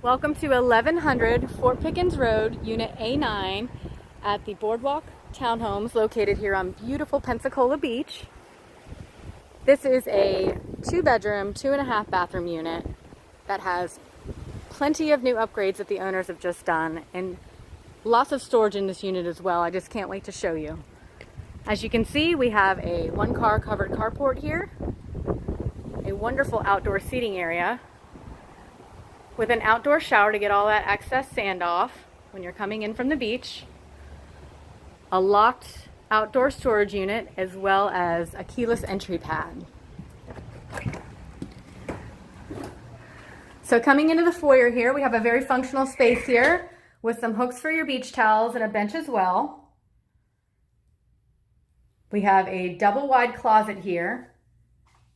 Welcome to 1100 Fort Pickens Road, Unit A9 at the Boardwalk Townhomes located here on beautiful Pensacola Beach. This is a 2-bedroom, 2.5 bathroom unit that has plenty of new upgrades that the owners have just done and lots of storage in this unit as well. I just can't wait to show you. As you can see, we have a 1-car covered carport here, a wonderful outdoor seating area with an outdoor shower to get all that excess sand off when you're coming in from the beach, a locked outdoor storage unit, as well as a keyless entry pad. So coming into the foyer here, we have a very functional space here with some hooks for your beach towels and a bench as well. We have a double wide closet here,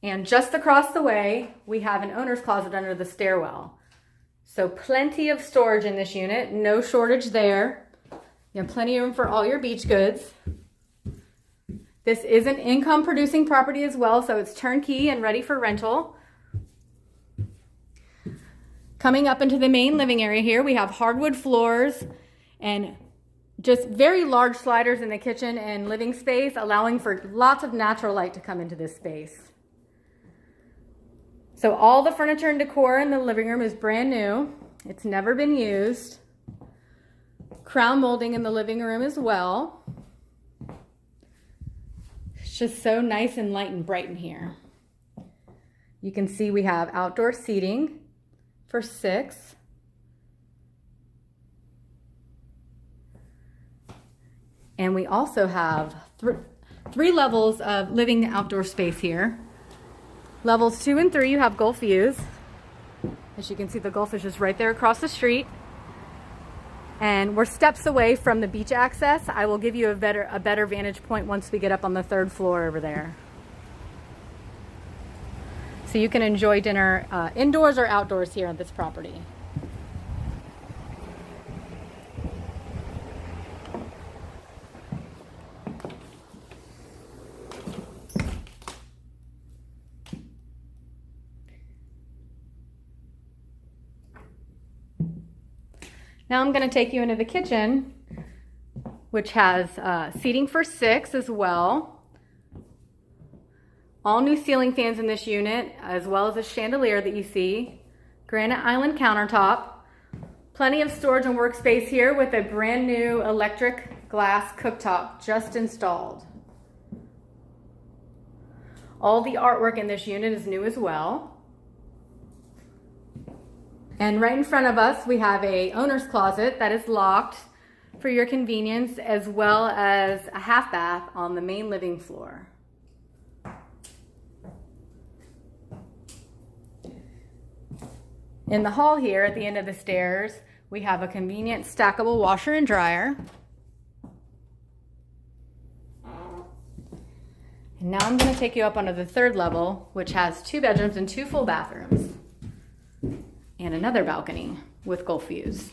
and just across the way, we have an owner's closet under the stairwell. So plenty of storage in this unit, no shortage there. You have plenty of room for all your beach goods. This is an income producing property as well, so it's turnkey and ready for rental. Coming up into the main living area here, we have hardwood floors and just very large sliders in the kitchen and living space, allowing for lots of natural light to come into this space. So all the furniture and decor in the living room is brand new. It's never been used. Crown molding in the living room as well. It's just so nice and light and bright in here. You can see we have outdoor seating for 6. And we also have 3 levels of living outdoor space here. Levels 2 and 3, you have Gulf views. As you can see, the Gulf is just right there across the street. And we're steps away from the beach access. I will give you a better vantage point once we get up on the 3rd floor over there. So you can enjoy dinner indoors or outdoors here on this property. Now I'm going to take you into the kitchen, which has seating for 6 as well. All new ceiling fans in this unit, as well as a chandelier that you see. Granite island countertop. Plenty of storage and workspace here with a brand new electric glass cooktop just installed. All the artwork in this unit is new as well. And right in front of us, we have a owner's closet that is locked for your convenience, as well as a half bath on the main living floor. In the hall here at the end of the stairs, we have a convenient stackable washer and dryer. And now I'm going to take you up onto the 3rd level, which has 2 bedrooms and 2 full bathrooms. And another balcony with Gulf views.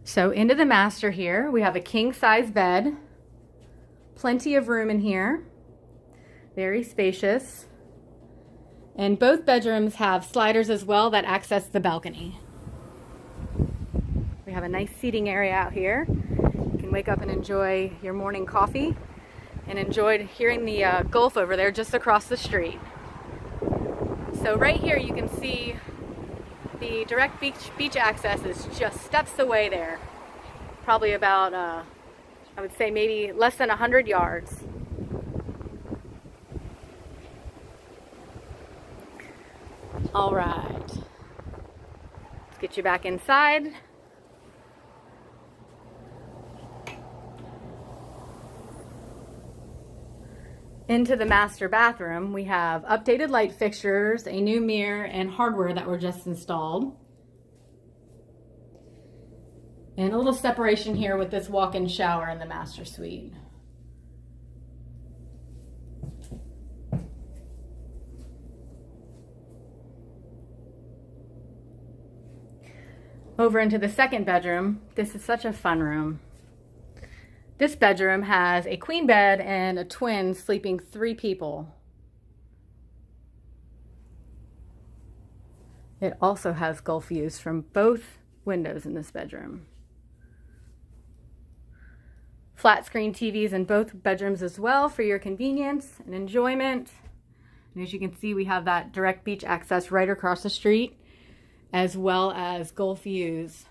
So into the master here, we have a king-size bed, plenty of room in here, very spacious. And both bedrooms have sliders as well that access the balcony. We have a nice seating area out here. Wake up and enjoy your morning coffee and enjoyed hearing the Gulf over there just across the street. So right here you can see the direct beach access is just steps away there. Probably about, I would say maybe less than 100 yards. All right, let's get you back inside. Into the master bathroom, we have updated light fixtures, a new mirror, and hardware that were just installed. And a little separation here with this walk-in shower in the master suite. Over into the 2nd bedroom, this is such a fun room. This bedroom has a queen bed and a twin sleeping 3 people. It also has Gulf views from both windows in this bedroom. Flat screen TVs in both bedrooms as well for your convenience and enjoyment. And as you can see, we have that direct beach access right across the street, as well as Gulf views.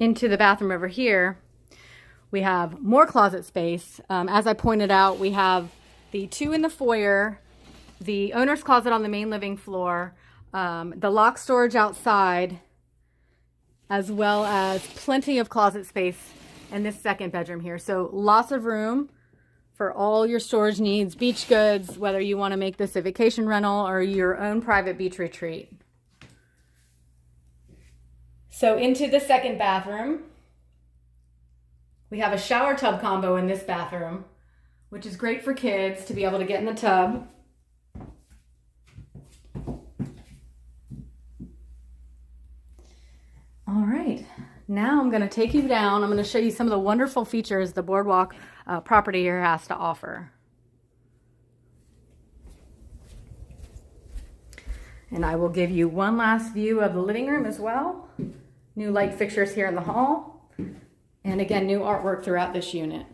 Into the bathroom over here, we have more closet space. As I pointed out, we have the 2 in the foyer, the owner's closet on the main living floor, the lock storage outside, as well as plenty of closet space in this second bedroom here. So lots of room for all your storage needs, beach goods, whether you want to make this a vacation rental or your own private beach retreat. So into the second bathroom, we have a shower tub combo in this bathroom, which is great for kids to be able to get in the tub. All right, now I'm going to take you down. I'm going to show you some of the wonderful features the Boardwalk property here has to offer. And I will give you one last view of the living room as well. New light fixtures here in the hall. And again, new artwork throughout this unit.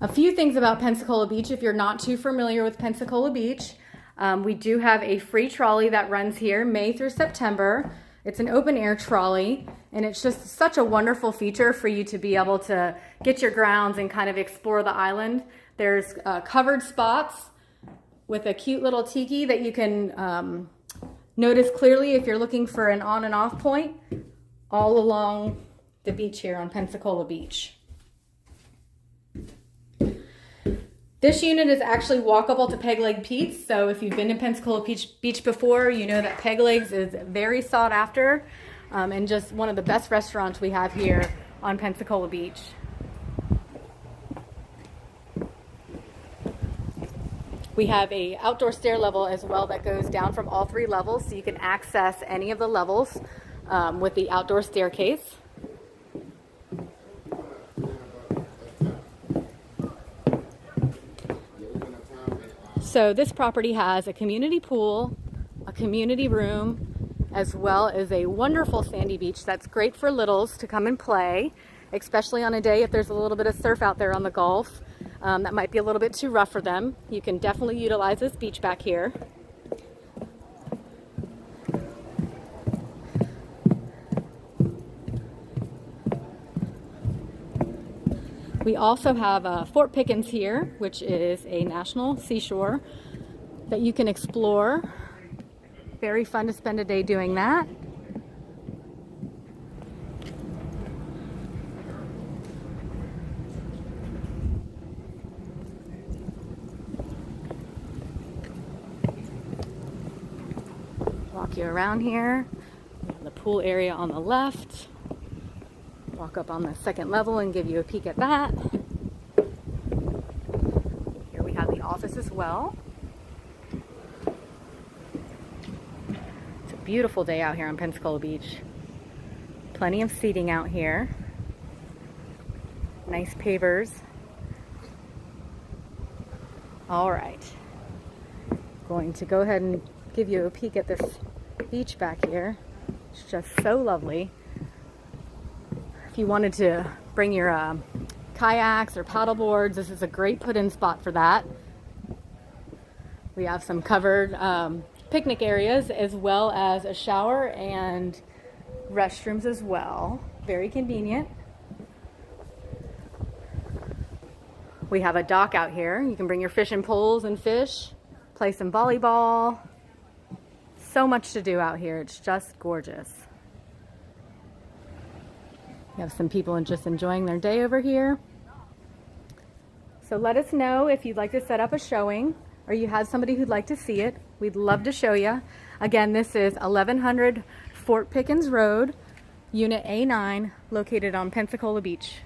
A few things about Pensacola Beach if you're not too familiar with Pensacola Beach. We do have a free trolley that runs here May through September. It's an open air trolley, and it's just such a wonderful feature for you to be able to get your grounds and kind of explore the island. There's covered spots with a cute little tiki that you can notice clearly if you're looking for an on and off point all along the beach here on Pensacola Beach. This unit is actually walkable to Peg Leg Pete's, so if you've been to Pensacola Beach before, you know that Peg Legs is very sought after and just one of the best restaurants we have here on Pensacola Beach. We have an outdoor stair level as well that goes down from all 3 levels, so you can access any of the levels with the outdoor staircase. So this property has a community pool, a community room, as well as a wonderful sandy beach that's great for littles to come and play, especially on a day if there's a little bit of surf out there on the Gulf. That might be a little bit too rough for them. You can definitely utilize this beach back here. We also have Fort Pickens here, which is a National Seashore that you can explore. Very fun to spend a day doing that. Walk you around here. We have the pool area on the left. Walk up on the second level and give you a peek at that. Here we have the office as well. It's a beautiful day out here on Pensacola Beach. Plenty of seating out here. Nice pavers. All right. Going to go ahead and give you a peek at this beach back here. It's just so lovely. If you wanted to bring your kayaks or paddleboards, this is a great put-in spot for that. We have some covered picnic areas as well as a shower and restrooms as well. Very convenient. We have a dock out here. You can bring your fishing poles and fish, play some volleyball. So much to do out here. It's just gorgeous. You have some people just enjoying their day over here. So let us know if you'd like to set up a showing or you have somebody who'd like to see it. We'd love to show you. Again, this is 1100 Fort Pickens Road, Unit A9, located on Pensacola Beach.